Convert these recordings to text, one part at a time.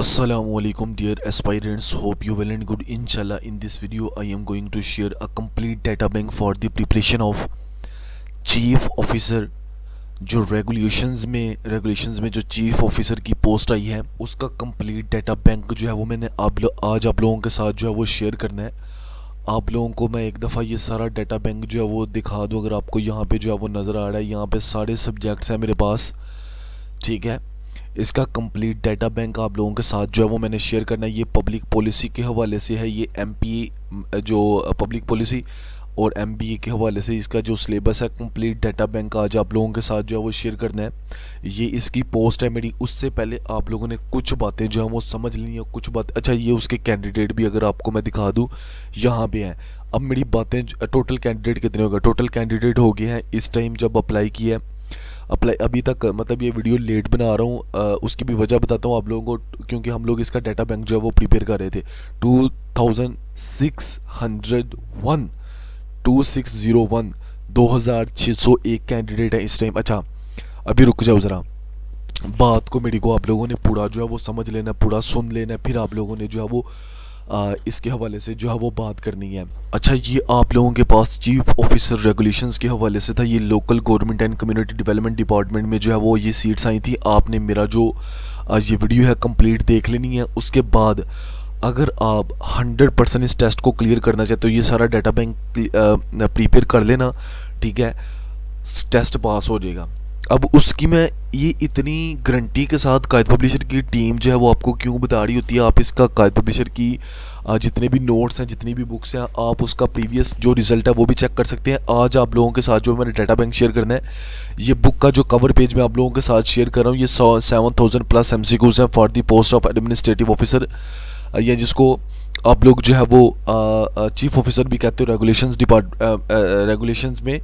Assalamualaikum dear aspirants, hope you well and good. Inshallah, in this video I am going to share a complete data bank for the preparation of chief officer। जो regulations में जो chief officer की post आई है उसका complete data bank जो है वो मैंने आज आप लोगों के साथ जो है वो शेयर करना है। आप लोगों को मैं एक दफ़ा ये सारा डाटा बैंक जो है वो दिखा दूँ। अगर आपको यहाँ पे जो है वो नज़र आ रहा है, यहाँ पे सारे सब्जेक्ट्स हैं मेरे पास, ठीक है। इसका कंप्लीट डाटा बैंक आप लोगों के साथ जो है वो मैंने शेयर करना है। ये पब्लिक पॉलिसी के हवाले से है, ये एमपीए जो पब्लिक पॉलिसी और एमबीए के हवाले से इसका जो सिलेबस है कंप्लीट डाटा बैंक आज आप लोगों के साथ जो है वो शेयर करना है। ये इसकी पोस्ट है मेरी। उससे पहले आप लोगों ने कुछ बातें जो है वो समझ ली है, कुछ बातें। अच्छा, ये उसके कैंडिडेट भी अगर आपको मैं दिखा दूँ यहाँ पे हैं। अब मेरी बातें, टोटल कैंडिडेट कितने हो गए? टोटल कैंडिडेट हो गए हैं इस टाइम जब अप्लाई किया है। अप्लाई अभी तक, मतलब ये वीडियो लेट बना रहा हूँ, उसकी भी वजह बताता हूँ आप लोगों को, क्योंकि हम लोग इसका डाटा बैंक जो है वो प्रिपेयर कर रहे थे। 2601 2601 कैंडिडेट है इस टाइम। अच्छा, अभी रुक जाओ ज़रा, बात को मेरी को आप लोगों ने पूरा जो है वो समझ लेना, पूरा सुन लेना, फिर आप लोगों ने जो है वो इसके हवाले से जो है वो बात करनी है। अच्छा, ये आप लोगों के पास चीफ ऑफिसर रेगुलेशंस के हवाले से था। ये local government and community development department में जो है वो ये सीट्स आई थी। आपने मेरा जो ये वीडियो है कंप्लीट देख लेनी है। उसके बाद अगर आप 100% इस टेस्ट को क्लियर करना चाहते हो, ये सारा डाटा बैंक प्रिपेयर कर लेना, ठीक है, टेस्ट पास हो जाएगा। अब उसकी मैं ये इतनी गारंटी के साथ कायद पब्लिशर की टीम जो है वो आपको क्यों बता रही होती है। आप इसका कायद पब्लिशर की जितने भी नोट्स हैं, जितनी भी बुक्स हैं, आप उसका प्रीवियस जो रिज़ल्ट है वो भी चेक कर सकते हैं। आज आप लोगों के साथ जो मैंने डाटा बैंक शेयर करना है, ये बुक का जो कवर पेज मैं आप लोगों के साथ शेयर कर रहा हूँ, ये 7000+ MCQs हैं for the post of administrative officer, या जिसको आप लोग जो है वो चीफ ऑफिसर भी कहते हो। रेगुलेशंस में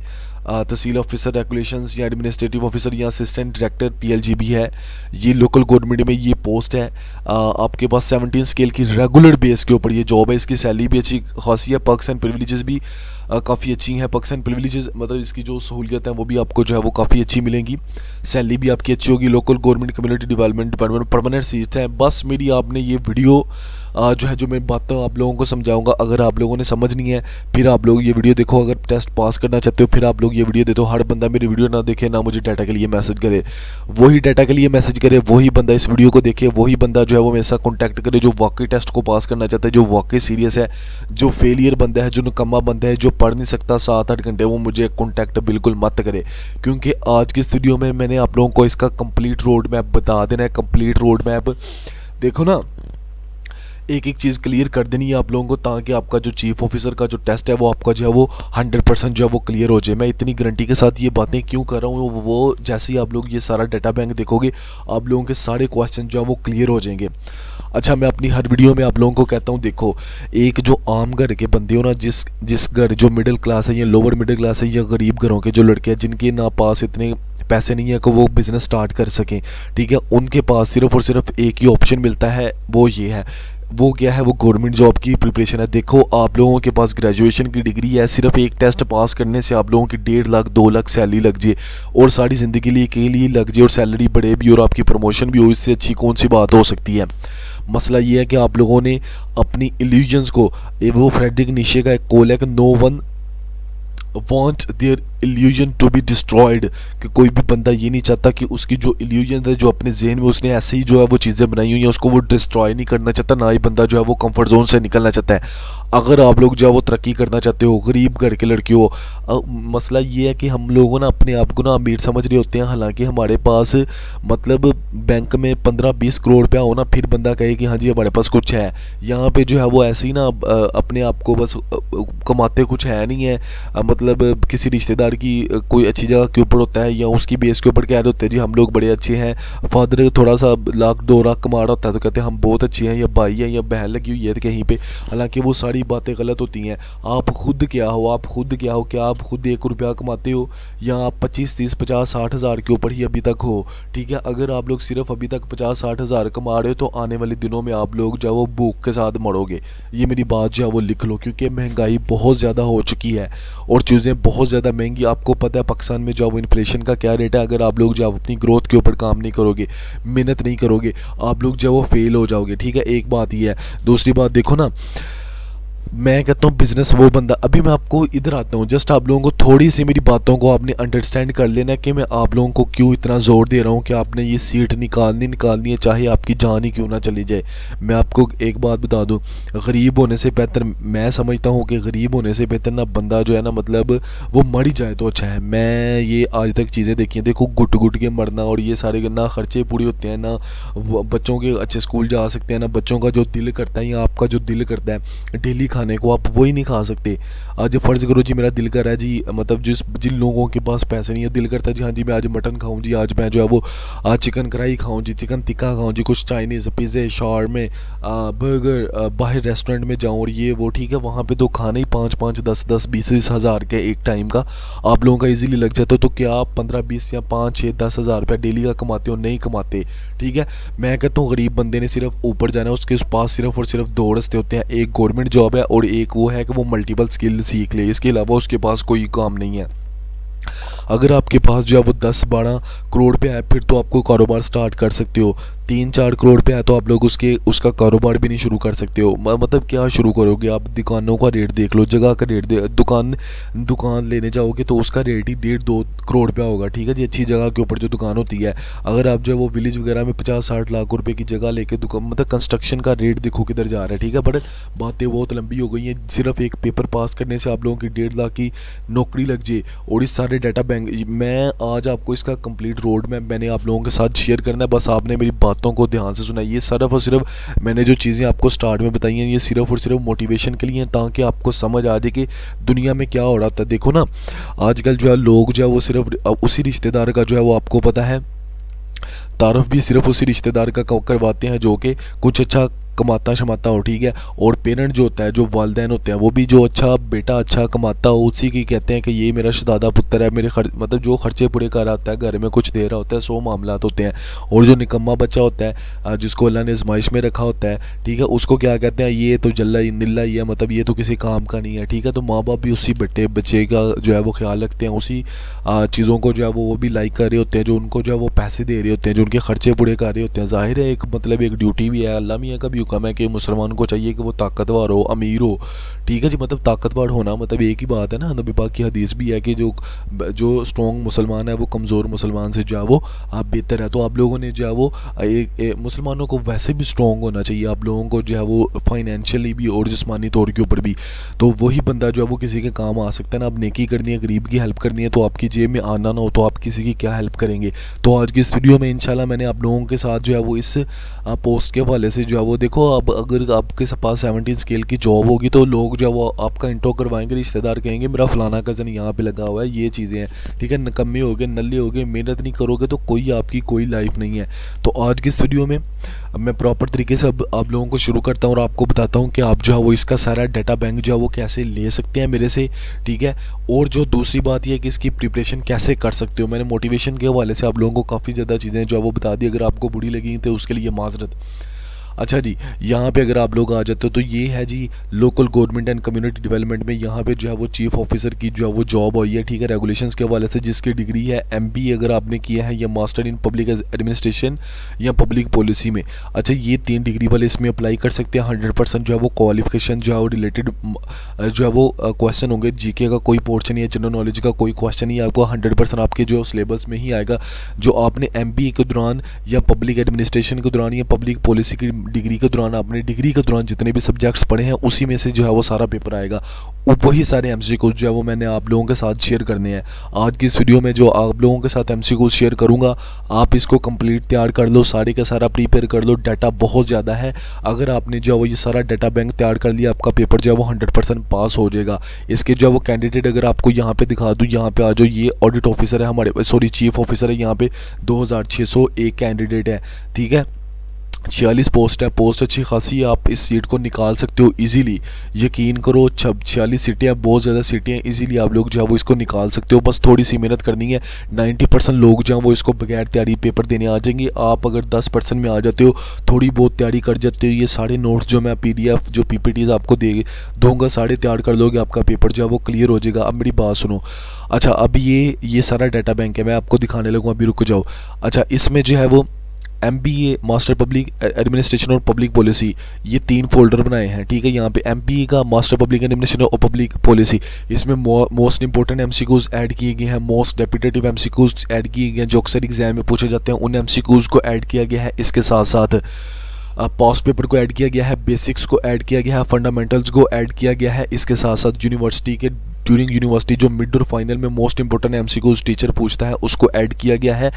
तहसील ऑफिसर रेगुलेशंस या एडमिनिस्ट्रेटिव ऑफिसर या असिस्टेंट डायरेक्टर PLGB है। ये लोकल गवर्नमेंट में ये पोस्ट है। आपके पास 17 स्केल की रेगुलर बेस के ऊपर ये जॉब है। इसकी सैलरी भी अच्छी खासी है, पर्क्स एंड प्रिविलेजेस भी काफ़ी अच्छी हैं। पर्क्स एंड प्रिविलेजेस मतलब इसकी जो सहूलियत है वो भी आपको जो है वो काफ़ी अच्छी मिलेंगी। सैलरी भी आपकी अच्छी होगी। Local government community development department permanent seat है। बस मेरी आपने ये वीडियो जो है जो मैं बातें आप लोगों को समझाऊंगा, अगर आप लोगों ने समझनी है फिर आप लोग ये वीडियो देखो। अगर टेस्ट पास करना चाहते हो फिर आप लोग ये वीडियो दे दो। हर बंदा मेरी वीडियो ना देखे, ना मुझे डाटा के लिए मैसेज करे। वही डाटा के लिए मैसेज करे, वही बंदा इस वीडियो को देखे, वही बंदा जो है वो मेरे साथ कॉन्टैक्ट करे जो वाकई टेस्ट को पास करना चाहता है, जो वाकई सीरियस है। जो फेलियर बंदा है, जो निकम्मा बंदा है, जो पढ़ नहीं सकता 7-8 घंटे, वो मुझे कॉन्टैक्ट बिल्कुल मत करे। क्योंकि आज की इस वीडियो में मैंने आप लोगों को इसका कंप्लीट रोड मैप बता देना है। कंप्लीट रोड मैप देखो ना, एक एक चीज़ क्लियर कर देनी है आप लोगों को, ताकि आपका जो चीफ ऑफिसर का जो टेस्ट है वो आपका जो है वो 100% जो है वो क्लियर हो जाए। मैं इतनी गारंटी के साथ ये बातें क्यों कर रहा हूँ, वो जैसे ही आप लोग ये सारा डाटा बैंक देखोगे आप लोगों के सारे क्वेश्चन जो है वो क्लियर हो जाएंगे। अच्छा, मैं अपनी हर वीडियो में आप लोगों को कहता हूँ, देखो, एक जो आम घर के बंदे हो ना, जिस घर जो मिडिल क्लास है या लोअर मिडिल क्लास है या गरीब घरों के जो लड़के हैं जिनके ना पास इतने पैसे नहीं है कि वो बिज़नेस स्टार्ट कर सकें, ठीक है, उनके पास सिर्फ और सिर्फ एक ही ऑप्शन मिलता है, वो ये है। वो क्या है? वो गवर्नमेंट जॉब की प्रिपरेशन है। देखो, आप लोगों के पास ग्रेजुएशन की डिग्री है, सिर्फ एक टेस्ट पास करने से आप लोगों की 1.5 लाख 2 लाख सैलरी लग जाए और सारी ज़िंदगी के लिए लग जाए और सैलरी बढ़े भी और आपकी प्रमोशन भी हो, इससे अच्छी कौन सी बात हो सकती है। मसला ये है कि आप लोगों ने अपनी इल्यूजन्स को, वो फ्रेडरिक नीशे का एक कॉल है कि no one want their illusion to be destroyed, कि कोई भी बंदा ये नहीं चाहता कि उसकी जो इल्यूजन है, जो अपने जहन में उसने ऐसे ही जो है वो चीज़ें बनाई हुई हैं, उसको वो डिस्ट्रॉय नहीं करना चाहता। ना ही बंदा जो है वो कंफर्ट जोन से निकलना चाहता है। अगर आप लोग जो है वो तरक्की करना चाहते हो, गरीब घर के लड़के हो, मसला ये है कि हम लोगों ना अपने आप को ना अमीर समझ रहे होते हैं। हालांकि हमारे पास मतलब बैंक में 15-20 करोड़ रुपया हो ना, फिर बंदा कहे कि हाँ जी हमारे पास कुछ है। यहाँ पे जो है वो ऐसे ही ना अपने आप को बस कमाते कुछ है नहीं है, मतलब किसी रिश्तेदार की कोई अच्छी जगह के ऊपर होता है या उसकी बेस के ऊपर कह रहे होते हैं जी हम लोग बड़े अच्छे हैं। फादर थोड़ा सा 1-2 लाख कमा रहा होता है तो कहते हैं हम बहुत अच्छे हैं, या भाई है या बहन लगी हुई है कहीं पे। हालांकि वो सारी बातें गलत होती हैं। आप खुद क्या हो, आप खुद क्या हो? क्या आप खुद 1 रुपया कमाते हो या आप 25-30-50-60 हज़ार के ऊपर ही अभी तक हो? ठीक है, अगर आप लोग सिर्फ अभी तक 50-60 हज़ार कमा रहे हो तो आने वाले दिनों में आप लोग जो है वो भूख के साथ मरोगे। ये मेरी बात जो है वो लिख लो, क्योंकि महंगाई बहुत ज़्यादा हो चुकी है और चीज़ें बहुत ज़्यादा महंगी जाएंगी। आपको पता है पाकिस्तान में जो वो इन्फ्लेशन का क्या रेट है। अगर आप लोग जो अपनी ग्रोथ के ऊपर काम नहीं करोगे, मेहनत नहीं करोगे, आप लोग जो वो फेल हो जाओगे, ठीक है। एक बात ये है। दूसरी बात देखो ना, मैं कहता हूँ बिजनेस वो बंदा, अभी मैं आपको इधर आता हूँ, जस्ट आप लोगों को थोड़ी सी मेरी बातों को आपने अंडरस्टैंड कर लेना है कि मैं आप लोगों को क्यों इतना ज़ोर दे रहा हूँ कि आपने ये सीट निकालनी है, चाहे आपकी जान ही क्यों ना चली जाए। मैं आपको एक बात बता दूँ, गरीब होने से बेहतर, मैं समझता हूँ कि गरीब होने से बेहतर ना बंदा जो है ना, मतलब वो मर ही जाए तो अच्छा है। मैं ये आज तक चीज़ें देखी हैं, देखो घुट घुट के मरना, और ये सारे ना खर्चे पूरे होते हैं, ना बच्चों के अच्छे स्कूल जा सकते हैं, ना बच्चों का जो दिल करता है या आपका जो दिल करता है डेली खाने को, आप वही नहीं खा सकते। आज फ़र्ज़ करो जी मेरा दिल कर रहा है जी, मतलब जिन लोगों के पास पैसे नहीं है, दिल करता है जी हाँ जी मैं आज मटन खाऊं जी, आज मैं जो है वो आज चिकन कढ़ाई खाऊं जी, चिकन टिक्का खाऊं जी, कुछ चाइनीज़ पिज़्ज़े शावरमे बर्गर, बाहर रेस्टोरेंट में जाऊं और ये वो, ठीक है। वहाँ पे तो खाना ही 5-5 10-10 20-20 हज़ार के एक टाइम का आप लोगों का इजीली लग जाता है। तो क्या आप 15-20 या 5-6-10 हज़ार रुपया डेली का कमाते हो? नहीं कमाते, ठीक है। मैं कहता हूँ गरीब बंदे ने सिर्फ ऊपर जाना है, उसके पास सिर्फ और सिर्फ दो रास्ते होते हैं, एक गवर्नमेंट जॉब है और एक वो है कि वो मल्टीपल स्किल सीख ले, इसके अलावा उसके पास कोई काम नहीं है। अगर आपके पास जो है वो 10-12 करोड़ पे है, फिर तो आपको कारोबार स्टार्ट कर सकते हो। 3-4 करोड़ पे है तो आप लोग उसका कारोबार भी नहीं शुरू कर सकते हो। मतलब क्या शुरू करोगे आप? दुकानों का रेट देख लो, जगह का रेट दुकान लेने जाओगे तो उसका रेट ही 1.5-2 करोड़ रुपया होगा, ठीक है जी। अच्छी जगह के ऊपर जो दुकान होती है, अगर आप जो है वो विलेज वगैरह में 50-60 लाख रुपए की जगह लेके दुकान, मतलब कंस्ट्रक्शन का रेट देखो किधर जा रहा है, ठीक है। बट बातें बहुत लंबी हो गई हैं, सिर्फ एक पेपर पास करने से आप लोगों की 1.5 लाख की नौकरी लग जाए और इस सारे डाटा बैंक, मैं आज आपको इसका कंप्लीट रोड मैप मैंने आप लोगों के साथ शेयर करना है। बस आपने मेरी बातों को ध्यान से सुना। ये सिर्फ और सिर्फ मैंने जो चीज़ें आपको स्टार्ट में बताई हैं, ये सिर्फ और सिर्फ मोटिवेशन के लिए हैं, ताकि आपको समझ आ जाए कि दुनिया में क्या हो रहा था। देखो ना, आजकल जो है लोग जो है वो सिर्फ उसी रिश्तेदार का जो है वो, आपको पता है, तारफ़ भी सिर्फ उसी रिश्तेदार का करवाते हैं जो कि कुछ अच्छा कमाता शमाता हो, ठीक है। और पेरेंट जो होता है, जो वालिदैन होते हैं, वो भी जो अच्छा बेटा अच्छा कमाता हो उसी की कहते हैं कि ये मेरा शहज़ादा पुत्र है, मेरे मतलब जो खर्चे पूरे कर आता है, घर में कुछ दे रहा होता है, 100 मामलात होते हैं। और जो निकम्मा बच्चा होता है, जिसको अल्लाह ने आजमाइश में रखा होता है, ठीक है, उसको क्या कहते हैं, ये तो जल्ला ही निल्ला ही है, मतलब ये तो किसी काम का नहीं है, ठीक है। तो माँ बाप भी उसी बच्चे का जो है वो ख्याल रखते हैं, उसी चीज़ों को जो है वो भी लाइक कर रहे होते हैं, जो उनको जो है वो पैसे दे रहे होते हैं, जो उनके खर्चे पूरे कर रहे होते हैं। ज़ाहिर है एक मतलब एक ड्यूटी भी है, अल्लाह मियाँ का भी हुक्म है कि मुसलमान को चाहिए कि वो ताकतवर हो, अमीर हो, ठीक है जी। मतलब ताकतवर होना मतलब एक ही बात है ना, नबी पाक की हदीस भी है कि जो स्ट्रॉन्ग मुसलमान है वो कमज़ोर मुसलमान से जो है वो आप बेहतर है। तो आप लोगों ने जो है वो मुसलमानों को वैसे भी स्ट्रॉन्ग होना चाहिए, आप लोगों को जो है वो फाइनेंशियली भी और जिस्मानी तौर के ऊपर भी। तो वही बंदा जो है वो किसी के काम आ सकता है ना। अब नेकी करनी है, गरीब की हेल्प करनी है, तो आपकी जेब में आना ना हो तो आप किसी की क्या हेल्प करेंगे। तो आज की इस वीडियो में इंशाल्लाह मैंने आप लोगों के साथ जो है वो इस पोस्ट के हवाले से जो है वो, देखो अब अगर आपके पास 17 स्केल की जॉब होगी तो लोग जो है वो आपका इंट्रो करवाएंगे, रिश्तेदार कहेंगे मेरा फलाना कज़न यहाँ पे लगा हुआ है, ये चीज़ें हैं, ठीक है। नकम्मे हो गए, नल्ले हो गए, मेहनत नहीं करोगे तो कोई आपकी कोई लाइफ नहीं है। तो आज की इस वीडियो में मैं प्रॉपर तरीके से अब आप लोगों को शुरू करता हूँ और आपको बताता हूँ कि आप जो है वो इसका सारा डाटा बैंक जो है वो कैसे ले सकते हैं मेरे से, ठीक है। और जो दूसरी बात यह है कि इसकी प्रिपरेशन कैसे कर सकते हो। मैंने मोटिवेशन के हवाले से आप लोगों को काफ़ी ज़्यादा चीज़ें जो है वो बता दी, अगर आपको बुरी लगी तो उसके लिए माजरत। अच्छा जी, यहाँ पे अगर आप लोग आ जाते हो तो ये है जी local government and community development में, यहाँ पे जो है वो चीफ ऑफिसर की जो है वो जॉब हुई है, ठीक है, रेगुलेशंस के हवाले से, जिसकी डिग्री है MBA अगर आपने किया है या मास्टर इन पब्लिक एडमिनिस्ट्रेशन या पब्लिक पॉलिसी में। अच्छा, ये 3 डिग्री वाले इसमें अप्लाई कर सकते हैं। 100% जो है वो क्वालिफिकेशन जो है वो रिलेटेड जो है वो क्वेश्चन होंगे, GK का कोई पोर्शन या जनरल नॉलेज का कोई क्वेश्चन ही आपको 100% आपके जो सिलेबस में ही आएगा। जो आपने MBA के दौरान या पब्लिक एडमिनिस्ट्रेशन के दौरान या पब्लिक पॉलिसी की डिग्री के दौरान, आपने डिग्री के दौरान जितने भी सब्जेक्ट्स पढ़े हैं उसी में से जो है वो सारा पेपर आएगा। वही सारे MCQ जो है वो मैंने आप लोगों के साथ शेयर करने हैं आज की इस वीडियो में। जो आप लोगों के साथ MCQ शेयर करूंगा, आप इसको कंप्लीट तैयार कर लो, सारे का सारा प्रिपेयर कर लो। डाटा बहुत ज़्यादा है, अगर आपने जो है वो ये सारा डाटा बैंक तैयार कर लिया, आपका पेपर जो है वो 100% पास हो जाएगा। इसके जो है वो कैंडिडेट अगर आपको यहाँ पे दिखा दूँ, यहाँ पे आ जाओ, ये ऑडिट ऑफिसर है हमारे, सॉरी चीफ ऑफिसर है, यहाँ पे 2601 कैंडिडेट है, ठीक है। 46 पोस्ट है, पोस्ट अच्छी खासी है, आप इस सीट को निकाल सकते हो इजीली। यकीन करो 46 सीटें हैं, बहुत ज़्यादा सीटें हैं, इजीली आप लोग जो है वो इसको निकाल सकते हो, बस थोड़ी सी मेहनत करनी है। 90% लोग जो हैं वो इसको बगैर तैयारी पेपर देने आ जाएंगे। आप अगर 10% में आ जाते हो, थोड़ी बहुत तैयारी कर जाते हो, ये सारे नोट्स जो मैं PDF जो PPTs आपको दूंगा सारे तैयार कर लोगे, आपका पेपर जो है वो क्लियर हो जाएगा। अब मेरी बात सुनो। अच्छा, अब ये सारा डाटा बैंक है, मैं आपको दिखाने लगूँ, अभी रुक जाओ। अच्छा, इसमें जो है वो MBA मास्टर पब्लिक एडमिनिस्ट्रेशन और पब्लिक पॉलिसी, ये 3 फोल्डर बनाए हैं, ठीक है। यहाँ पे MBA का मास्टर पब्लिक एडमिनिस्ट्रेशन और पब्लिक पॉलिसी, इसमें मोस्ट इंपॉर्टेंट MCQs ऐड किए गए हैं, मोस्ट डेपिटेटिव MCQs ऐड किए गए हैं जो अक्सर एग्जाम में पूछे जाते हैं, उन MCQs को ऐड किया गया है। इसके साथ साथ पास्ट पेपर को ऐड किया गया है, बेसिक्स को ऐड किया गया है, फंडामेंटल्स को ऐड किया गया है। इसके साथ साथ यूनिवर्सिटी के ड्यूरिंग यूनिवर्सिटी जो मिड और फाइनल में मोस्ट इंपॉर्टेंट MCQs टीचर पूछता है उसको ऐड किया गया है।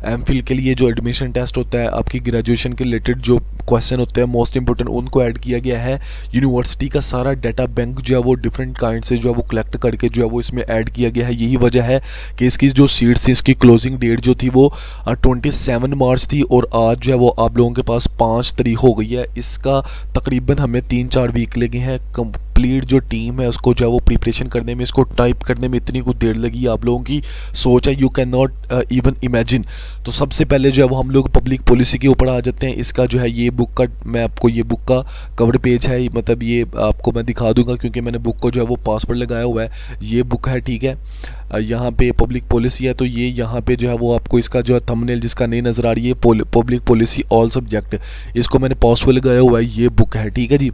MPhil के लिए जो एडमिशन टेस्ट होता है, आपकी ग्रेजुएशन के रिलेटेड जो क्वेश्चन होते हैं मोस्ट इंपॉर्टेंट, उनको ऐड किया गया है। यूनिवर्सिटी का सारा डाटा बैंक जो है वो डिफरेंट काइंड से जो है वो कलेक्ट करके जो है वो इसमें ऐड किया गया है। यही वजह है कि इसकी जो सीट्स थी, इसकी क्लोजिंग डेट जो थी वो 27 मार्च थी, और आज जो है वो आप लोगों के पास 5 तारीख हो गई है। इसका तकरीबन हमें 3-4 वीक लगे हैं। कंप्लीट जो टीम है उसको जो है वो प्रिपरेशन करने में, इसको टाइप करने में इतनी कुछ देर लगी, आप लोगों की सोच है, you can not even imagine. तो सबसे पहले जो है वो हम लोग पब्लिक पॉलिसी के ऊपर आ जाते हैं। इसका जो है ये बुक का, मैं आपको ये बुक का कवर पेज है, मतलब ये आपको मैं दिखा दूंगा क्योंकि मैंने बुक को जो है वो पासवर्ड लगाया हुआ है। ये बुक है, ठीक है। यहाँ पे पब्लिक पॉलिसी है, तो ये यहाँ पे जो है वो आपको इसका जो है थंबनेल जिसका नहीं नज़र आ रही है, पब्लिक पॉलिसी ऑल सब्जेक्ट, इसको मैंने पासवर्ड लगाया हुआ है, ये बुक है, ठीक है जी।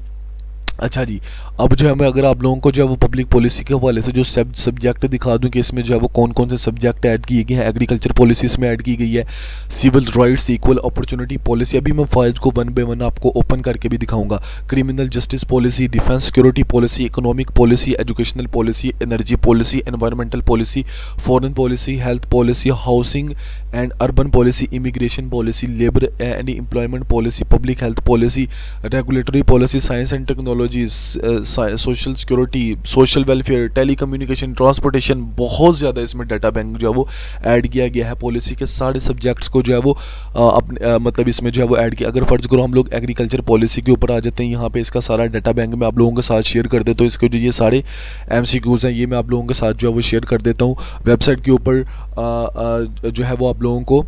अच्छा जी, अब जो है मैं अगर आप लोगों को जो है वो पब्लिक पॉलिसी के हवाले से जो सब्जेक्ट दिखा दूं कि इसमें जो है वो कौन कौन से सब्जेक्ट ऐड किए गए हैं। एग्रीकल्चर पॉलिसी इसमें ऐड की गई है, civil rights, equal opportunity policy, अभी मैं फाइल्स को 1 बाय 1 आपको ओपन करके भी दिखाऊंगा, criminal justice policy, defence security policy, economic policy, educational policy, energy policy, environmental policy, foreign policy, health policy, housing and urban policy, immigration policy, labour and employment policy, public health policy, regulatory policy, science and technology, social security, social welfare, telecommunication, transportation, बहुत ज़्यादा इसमें data bank जो है वो add किया गया है। Policy के सारे सब्जेक्ट्स को जो है वो अपने मतलब इसमें जो है वो ऐड किया। अगर फ़र्ज़ करो हम लोग एग्रीकल्चर पॉलिसी के ऊपर आ जाते हैं, यहाँ पे इसका सारा डाटा बैंक मैं आप लोगों के साथ शेयर कर देता हूँ। इसके जो ये सारे MCQs हैं ये मैं आप लोगों के साथ जो है वो शेयर कर देता हूँ। वेबसाइट के ऊपर जो है वो आप लोगों को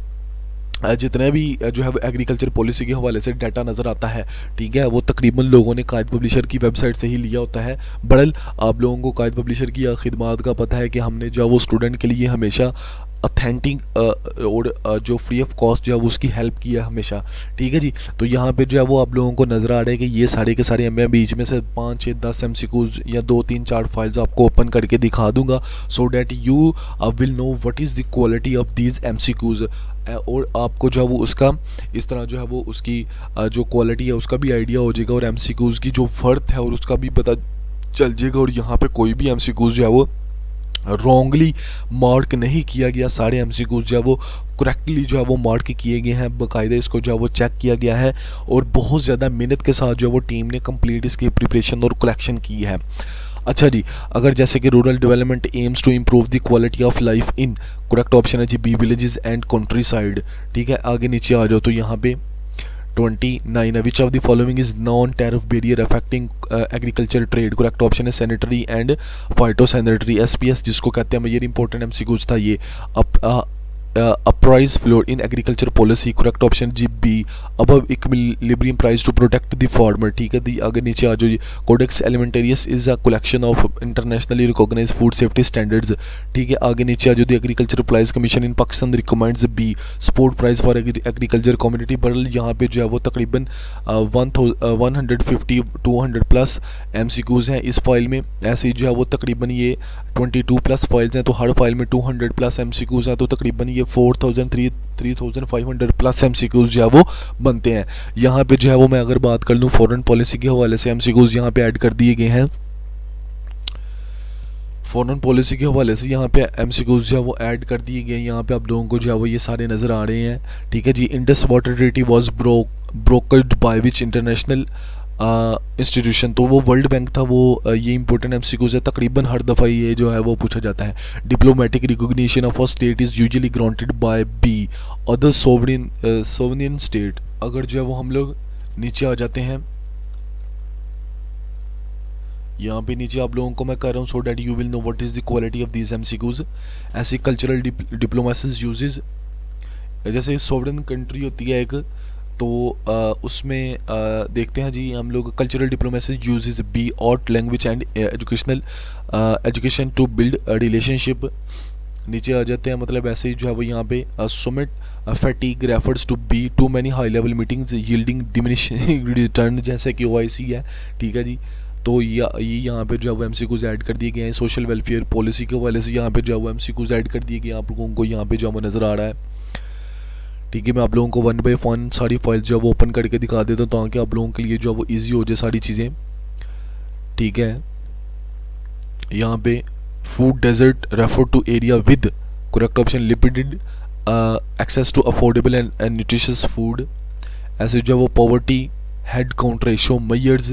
जितने भी जो है वो एग्रीकल्चर पॉलिसी के हवाले से डाटा नज़र आता है, ठीक है, वो तकरीबन लोगों ने कायद पब्लिशर की वेबसाइट से ही लिया होता है। बड़ल आप लोगों को कायद पब्लिशर की खिदमात का पता है कि हमने जो है वो स्टूडेंट के लिए हमेशा अथेंटिक और जो फ्री ऑफ कॉस्ट जो है वो उसकी हेल्प की है हमेशा, ठीक है जी। तो यहाँ पे जो है वो आप लोगों को नज़र आ रहा है कि ये सारे के सारे मैं बीच में से 5, 6, 10 MCQs या 2, 3, 4 फाइल्स आपको ओपन करके दिखा दूंगा, so that you will know what is the quality of these MCQs, और आपको जो है वो उसका इस तरह जो है वो उसकी जो क्वालिटी है उसका भी आइडिया हो जाएगा, और MCQs की जो फ़र्क है और उसका भी पता चल जाएगा। और यहाँ पे कोई भी MCQs जो है वो रॉन्गली मार्क नहीं किया गया, सारे MCQs जो है वो करेक्टली जो है वो मार्क किए गए हैं, बाकायदा इसको जो है वो चेक किया गया है, और बहुत ज़्यादा मेहनत के साथ जो है वो टीम ने कंप्लीट इसकी प्रिपरेशन और कलेक्शन की है। अच्छा जी, अगर जैसे कि rural development aims to improve the quality of life in, correct option है जी B, villages and countryside, ठीक है। आगे नीचे आ जाओ तो यहाँ पे 29 है, which of the following is non tariff barrier affecting agriculture trade, correct option है सैनिटरी एंड फाइटोसैनिटरी, SPS जिसको कहते हैं, ये इंपॉर्टेंट MCQs था ये। Price floor in agriculture policy, correct option जी B, above equilibrium price to protect the farmer, ठीक है। आगे नीचे आ जाओ, codex alimentarius is a collection of internationally recognised food safety standards, ठीक है। आगे नीचे आ जाओ, the agriculture price commission in Pakistan recommends B support price for agriculture community. बरल यहाँ पे जो है वो तकरीबन 150-200+ MCQs हैं इस फाइल में, ऐसे जो है वो तकरीबन ये 22+ फाइल्स हैं, तो हर फाइल में 200+ MCQs हैं, तो तकरीबन ये 4,000-3,500+ MCQs जो है वो बनते हैं। यहाँ पे जो है वो मैं अगर बात कर लूँ फॉरेन पॉलिसी के हवाले से MCQs यहाँ पे ऐड कर दिए गए हैं। फॉरेन पॉलिसी के हवाले से यहाँ पे MCQs जो है वो ऐड कर दिए गए हैं। यहाँ पे आप लोगों को जो है वो ये सारे नज़र आ रहे हैं, ठीक है जी। Indus water treaty was brokered by which international institution, तो वो वर्ल्ड बैंक था वो। ये इंपॉर्टेंट MCQs है, तकरीबन हर दफ़ा ये जो है वो पूछा जाता है। Diplomatic recognition of a state is usually granted by B other sovereign state, अगर जो है वो हम लोग नीचे आ जाते हैं, यहाँ पे नीचे आप लोगों को मैं कर रहा हूँ so that you will know what is the quality of these MCQs. ऐसी कल्चरल डिप्लोमेसीज यूजेज, जैसे सॉवरेन कंट्री होती है एक, तो उसमें देखते हैं जी हम लोग cultural diplomacy uses B art language and education to build relationship. नीचे आ जाते हैं, मतलब ऐसे ही जो है वो यहाँ पे summit fatigue refers to B too many high level meetings yielding diminishing return, जैसे कि OIC है, ठीक है जी। तो ये यहाँ पे जो है वो MCQs ऐड कर दिए गए हैं। सोशल वेलफेयर पॉलिसी के हवाले से यहाँ पे जो है वो MCQs ऐड कर दिए गए हैं, आप लोगों को यहाँ पे जो है वो नज़र आ रहा है, ठीक है। मैं आप लोगों को 1 बाय 1 सारी फाइल जो है वो ओपन करके दिखा देता हूँ ताकि आप लोगों के लिए जो है वो ईजी हो जाए सारी चीज़ें, ठीक है। यहाँ पे food desert refer to area with, correct option limited access to affordable and nutritious food. ऐसे जो है वो poverty head count ratio measures,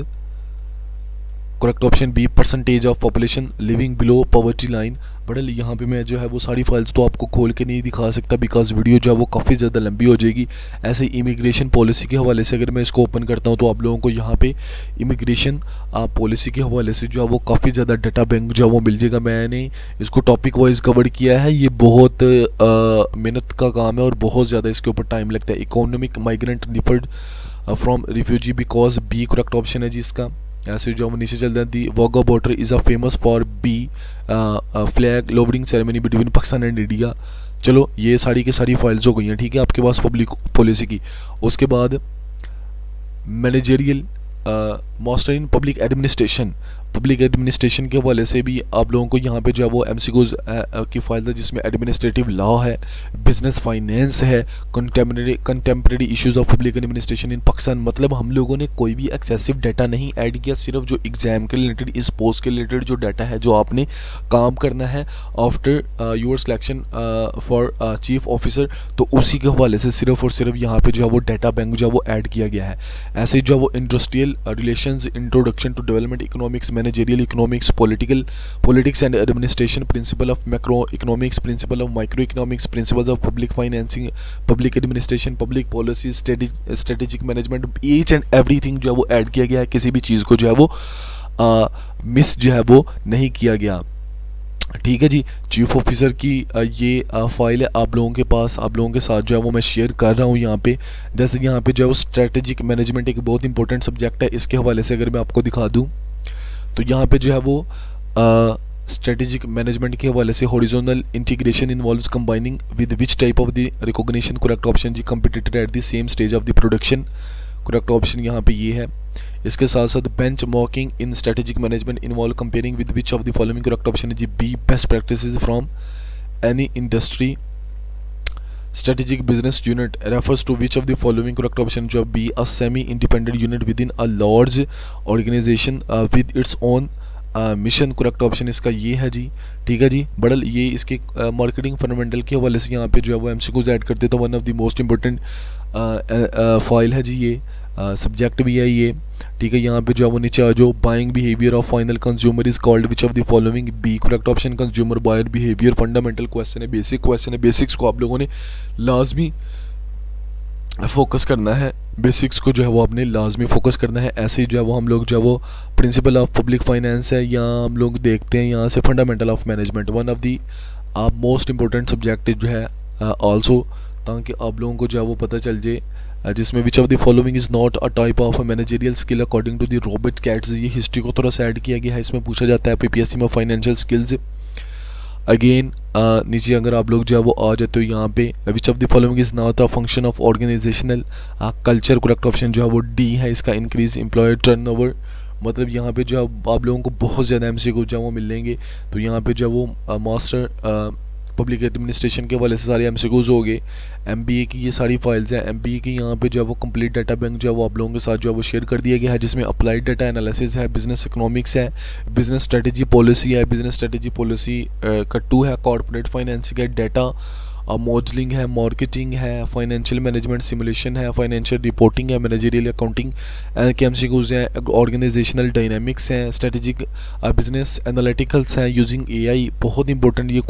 correct option B percentage of population living below poverty line. But यहाँ पे मैं जो है वो सारी फाइल्स तो आपको खोल के नहीं दिखा सकता बिकॉज वीडियो जो है वो काफ़ी ज़्यादा लंबी हो जाएगी। ऐसे इमिग्रेशन पॉलिसी के हवाले से अगर मैं इसको ओपन करता हूँ तो आप लोगों को यहाँ पे इमिग्रेशन पॉलिसी के हवाले से जो है वो काफ़ी ज़्यादा डाटा बैंक जो है वो मिल जाएगा। मैंने इसको टॉपिक वाइज कवर किया है, ये बहुत मेहनत का काम है और बहुत ज़्यादा इसके ऊपर टाइम लगता है। Economic migrant differed from refugee because B correct option है जी इसका। ऐसे जो हम नीचे चलते हैं, the Wagah border is a famous for B flag lowering ceremony between Pakistan and India. चलो ये सारी की सारी फाइल्स हो गई हैं, ठीक है, आपके पास पब्लिक पॉलिसी की। उसके बाद managerial master in public administration, public administration के हवाले से भी आप लोगों को यहाँ पे जो है वो MCQs की फाइल है जिसमें एडमिनिस्ट्रेटिव लॉ है, बिजनेस फाइनेंस है, contemporary issues of public administration in Pakistan. मतलब हम लोगों ने कोई भी एक्सेसिव डाटा नहीं ऐड किया, सिर्फ जो एग्जाम के रिलेटेड, इस पोस्ट के रिलेटेड जो डाटा है जो आपने काम करना है after your selection for chief officer, तो उसी के हवाले से सिर्फ और सिर्फ यहाँ पे जो है वो डाटा बैंक जो है वो ऐड किया गया है। ऐसे जो है वो industrial relations, introduction to development economics, managerial economics, politics and administration, principle of macro economics, principle of micro economics, principles of public financing, public administration, public policy, strategic management, each and everything जो है वो add किया गया है। किसी भी चीज़ को जो है वो मिस जो है वो नहीं किया गया, ठीक है जी। चीफ ऑफिसर की ये फाइल है आप लोगों के पास, आप लोगों के साथ जो है वो मैं शेयर कर रहा हूँ यहाँ पे। जैसे यहाँ पे जो है वो स्ट्रेटेजिक मैनेजमेंट एक बहुत इंपॉर्टेंट सब्जेक्ट है, इसके हवाले से अगर मैं आपको दिखा दूँ तो यहाँ पे जो है वो स्ट्रेटेजिक मैनेजमेंट के हवाले से horizontal integration involves combining with which type of the recognition, correct option जी competitor at the same stage of the production, correct option यहाँ पे ये है। इसके साथ साथ benchmarking in strategic management involve comparing with which of the following, correct option है जी B best practices from any industry. Strategic business unit refers to which of the following, correct option जो B a semi independent unit within a large organization with its own mission, correct option इसका ये है जी, ठीक है जी। बड़ल ये इसके marketing fundamental के हवाले से यहाँ पे जो है वो MCQs ऐड करते तो one of the most important file है जी, ये सब्जेक्ट भी है ये, ठीक है। यहाँ पे जो है वो नीचे आ जाओ, buying behaviour of final consumer is called which of the following, B correct option consumer buyer behaviour. Fundamental question है, बेसिक क्वेश्चन है, बेसिक्स को आप लोगों ने लाजमी फोकस करना है, बेसिक्स को जो है वो आपने लाजमी फोकस करना है। ऐसे ही जो है वो हम लोग जो है वो प्रिंसिपल ऑफ पब्लिक फाइनेंस है, यहाँ हम लोग देखते हैं यहाँ से fundamental of management, one of the most important subject जो है आल्सो, ताकि आप लोगों को जो है वो पता चल जाए, जिसमें which of the following is not a type of managerial skill according to the Robert Katz. ये हिस्ट्री को थोड़ा सा ऐड किया गया है, इसमें पूछा जाता है PPSC में फाइनेंशियल स्किल्स। अगेन नीचे अगर आप लोग जो है वो आ जाते हो यहाँ पे, which of the following is not a function of organisational culture, correct option जो है वो डी है इसका, इंक्रीज एम्प्लॉयर टर्नओवर। मतलब यहाँ पे जो है आप लोगों को बहुत ज़्यादा MCQ जो है वो मिलेंगे, तो यहाँ पे जो है वो मास्टर पब्लिक एडमिनिस्ट्रेशन के वाले से सारे MCQs हो गए। MBA की ये सारी फाइल्स हैं, MBA की यहाँ पे जो है वो कंप्लीट डाटा बैंक जो है वो आप लोगों के साथ जो है वो शेयर कर दिया गया है, जिसमें अप्लाइड डाटा एनालिसिस है, बिजनेस इकोनॉमिक्स है, बिजनेस स्ट्रेटेजी पॉलिसी है, बिजनेस स्ट्रेटेजी पॉलिसी का 2 है, कॉर्पोरेट फाइनेंसिंग है, डाटा मॉडलिंग है, मार्केटिंग है, फाइनेंशियल मैनेजमेंट सिमुलेशन है, फाइनेंशियल रिपोर्टिंग है, मैनेजरियल अकाउंटिंग के एमसीक्यूज हैं, ऑर्गेनाइजेशनल डायनामिक्स हैं, स्ट्रेटेजिक बिजनेस एनालिटिकल्स हैं, यूजिंग एआई बहुत इंपॉर्टेंट ये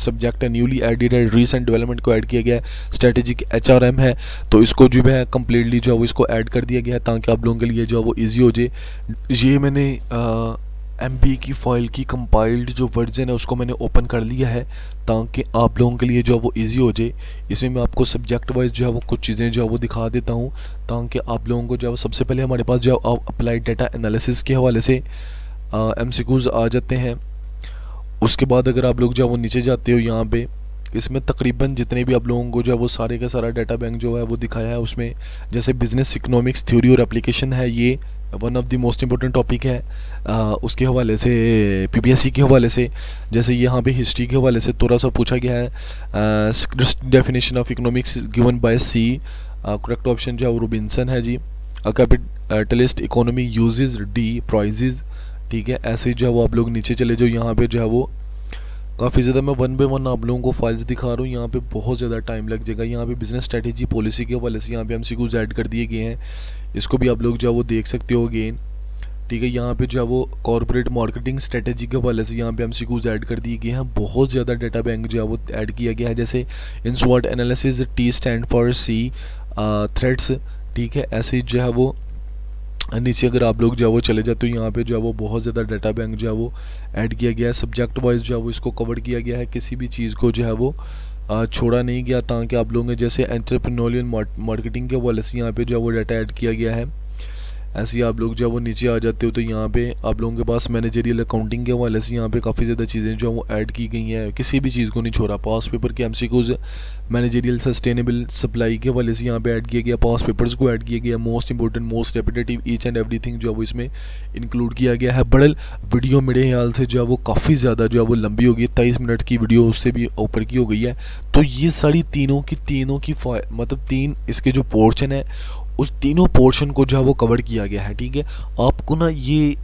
सब्जेक्ट है, न्यूली एडेड है, रीसेंट डेवलपमेंट को ऐड किया गया है। स्ट्रेटेजिक एचआरएम है, तो इसको जो है कम्प्लीटली जो है वो इसको ऐड कर दिया गया है ताकि आप लोगों के लिए जो है वो ईजी हो जाए। ये मैंने MBA की फ़ाइल की कंपाइल्ड जो वर्जन है उसको मैंने ओपन कर लिया है ताकि आप लोगों के लिए जो है वो इजी हो जाए। इसमें मैं आपको सब्जेक्ट वाइज जो है वो कुछ चीज़ें जो है वो दिखा देता हूँ ताकि आप लोगों को जो है सबसे पहले हमारे पास जो है अप्लाइड डेटा एनालिसिस के हवाले से MCQs आ जाते हैं। उसके बाद अगर आप लोग जो है वो नीचे जाते हो यहाँ पे, इसमें तकरीबन जितने भी आप लोगों को जो है वो सारे का सारा डाटा बैंक जो है वो दिखाया है। उसमें जैसे बिजनेस इकोनॉमिक्स थ्योरी और एप्लीकेशन है, ये one of the most important topic है उसके हवाले से, PPSC के हवाले से। जैसे यहाँ पे हिस्ट्री के हवाले से थोड़ा सा पूछा गया है, definition of economics given by C, correct option जो है वो रोबिन्सन है जी। Capitalist economy uses D prices, ठीक है। ऐसे जो है वो आप लोग नीचे चले जाओ, यहाँ पे जो है वो काफ़ी ज़्यादा मैं वन बाय वन आप लोगों को फाइल्स दिखा रहा हूँ, यहाँ पे बहुत ज़्यादा टाइम लग जाएगा। यहाँ पे बिजनेस स्ट्रेटेजी पॉलिसी के हवाले से यहाँ पे MCQs ऐड कर दिए गए हैं, इसको भी आप लोग जो है वो देख सकते हो अगेन, ठीक है। यहाँ पे जो है वो कॉर्पोरेट मार्केटिंग स्ट्रेटेजी के हवाले से यहाँ पे MCQs ऐड कर दिए गए हैं। बहुत ज़्यादा डाटा बैंक जो है वो ऐड किया गया है। जैसे इन स्वॉट analysis, T stand for C, threats, ठीक है। ऐसे जो है वो नीचे अगर आप लोग जो है वो चले जाते हो, यहाँ पे जो है वो बहुत ज़्यादा डाटा बैंक जो है वो ऐड किया गया है। सब्जेक्ट वाइज जो है वो इसको कवर किया गया है, किसी भी चीज़ को जो है वो छोड़ा नहीं गया ताकि आप लोगों ने जैसे एंटरप्रेन्योरियल मार्केटिंग के हवाले से यहाँ पे जो है वो डाटा ऐड किया गया है। ऐसे ही आप लोग जो है वो नीचे आ जाते हो तो यहाँ पे आप लोगों के पास मैनेजरियल अकाउंटिंग के हवाले से यहाँ पे काफ़ी ज़्यादा चीज़ें जो है वो ऐड की गई हैं, किसी भी चीज़ को नहीं छोड़ा। पास पेपर के MCQs मैनेजरियल सस्टेनेबल सप्लाई के हवाले से यहाँ पे ऐड किया गया, पास पेपर्स को ऐड किया गया, most important most repetitive each and everything जो है वो इसमें इंक्लूड किया गया है। बड़ल वीडियो मेरे ख्याल से जो है वो काफ़ी ज़्यादा जो है वो लंबी होगी, 23 मिनट की वीडियो उससे भी ऊपर की हो गई है। तो ये सारी तीनों की मतलब 3 इसके जो पोर्शन है उस तीनों पोर्शन को जो है वो कवर किया गया है, ठीक है। आपको ना ये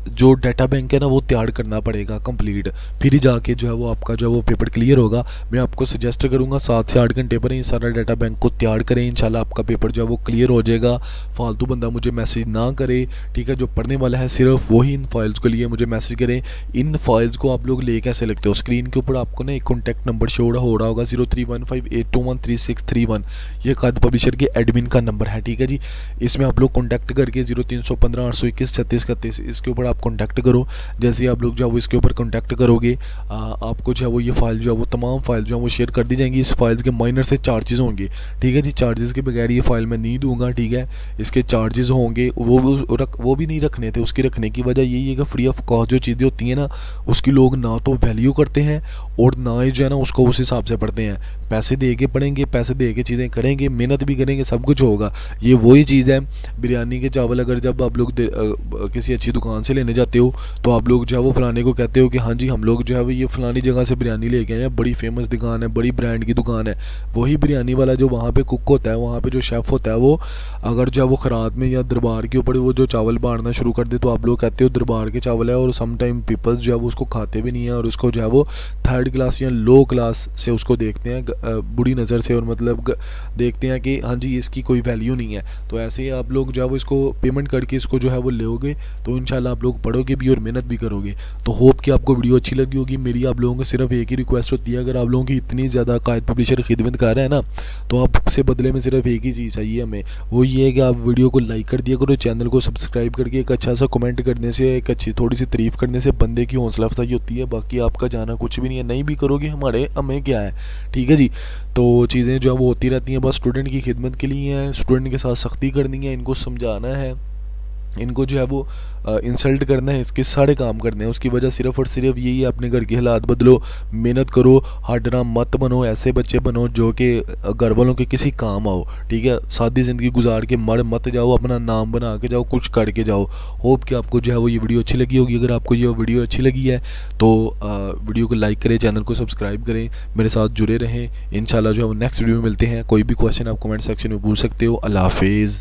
जो डाटा बैंक है ना वो तैयार करना पड़ेगा कंप्लीट, फिर ही जाके जो है वो आपका जो है वो पेपर क्लियर होगा। मैं आपको सजेस्ट करूँगा 7 से 8 घंटे पर ही सारा डाटा बैंक को तैयार करें, इंशाल्लाह आपका पेपर जो है वो क्लियर हो जाएगा। फालतू बंदा मुझे मैसेज ना करे, ठीक है। जो पढ़ने वाला है सिर्फ वही इन फाइल्स के लिए मुझे मैसेज करें। इन फाइल्स को आप लोग ले कैसे लगते हो, स्क्रीन के ऊपर आपको ना एक कॉन्टैक्ट नंबर शो हो रहा होगा 031582136331, ये काद पब्लिशर के एडमिन का नंबर है, ठीक है जी। इसमें आप लोग कॉन्टैक्ट करके 0315 821 36 36 इसके ऊपर आप कॉन्टैक्ट करो। जैसे आप लोग जो है वो इसके ऊपर कॉन्टैक्ट करोगे आपको जो है वो ये फाइल जो है वो तमाम फाइल जो है वो शेयर कर दी जाएंगी। इस फाइल्स के माइनर से चार्जेस होंगे, ठीक है जी। चार्जेस के बगैर ये फाइल मैं नहीं दूंगा, ठीक है। इसके चार्जेस होंगे, वो भी नहीं रखने थे। उसकी रखने की वजह यही है कि फ्री ऑफ कॉस्ट जो चीज़ें होती हैं ना उसकी लोग ना तो वैल्यू करते हैं और ना ही जो है ना उसको उस हिसाब से पढ़ते हैं। पैसे दे के पढ़ेंगे, पैसे दे के चीज़ें करेंगे, मेहनत भी करेंगे, सब कुछ होगा। ये वही चीज़ है, बिरयानी के चावल अगर जब आप लोग किसी अच्छी दुकान से लेने जाते हो तो आप लोग जो है वो फलाने को कहते हो कि हाँ जी हम लोग जो है वो ये फलानी जगह से बिरयानी लेके आए हैं, बड़ी फेमस दुकान है, बड़ी ब्रांड की दुकान है। वही बिरयानी वाला जो वहाँ पे कुक होता है, वहाँ पे जो शेफ़ होता है, वो अगर जो है वो खरात में या दरबार के ऊपर वो जो चावल बांटना शुरू कर दे तो आप लोग कहते हो दरबार के चावल है, और सम टाइम पीपल्स जो है वो उसको खाते भी नहीं है और उसको जो है वो थर्ड क्लास या लो क्लास से उसको देखते हैं बुरी नज़र से, और मतलब देखते हैं कि हाँ जी इसकी कोई वैल्यू नहीं है। तो ऐसे ही आप लोग जो है वो इसको पेमेंट करके इसको जो है वो लोगे तो इंशाल्लाह आप लोग पढ़ोगे भी और मेहनत भी करोगे। तो होप कि आपको वीडियो अच्छी लगी होगी। मेरी आप लोगों को सिर्फ एक ही रिक्वेस्ट होती है, अगर आप लोगों की इतनी ज़्यादा कायद पब्लिशर खिदमत कर रहे हैं ना तो आपसे बदले में सिर्फ एक ही चीज़ चाहिए हमें, वो ये है कि आप वीडियो को लाइक कर दिया करो, चैनल को सब्सक्राइब करके एक अच्छा सा कमेंट करने से, एक अच्छी थोड़ी सी तारीफ़ करने से बंदे की हौसला अफजाई होती है। बाकी आपका जाना कुछ भी नहीं है, नहीं भी करोगे हमें क्या है, ठीक है जी। तो चीज़ें जो है वो होती रहती हैं, बस स्टूडेंट की खिदमत के लिए हैं, स्टूडेंट के साथ सख्ती करनी है, इनको समझाना है, इनको जो है वो इंसल्ट करना है, इसके सारे काम करने हैं। उसकी वजह सिर्फ और सिर्फ यही है, अपने घर के हालात बदलो, मेहनत करो, हार्डरा मत बनो, ऐसे बच्चे बनो जो कि घर वालों के किसी काम आओ, ठीक है। सादी ज़िंदगी गुजार के मर मत जाओ, अपना नाम बना के जाओ, कुछ करके जाओ। होप कि आपको जो है वो ये वीडियो अच्छी लगी होगी। अगर आपको ये वीडियो अच्छी लगी है तो वीडियो को लाइक करें, चैनल को सब्सक्राइब करें, मेरे साथ जुड़े रहें। इंशाल्लाह जो है वो नेक्स्ट वीडियो में मिलते हैं। कोई भी क्वेश्चन आप कमेंट सेक्शन में पूछ सकते हो। अल्लाह हाफिज़।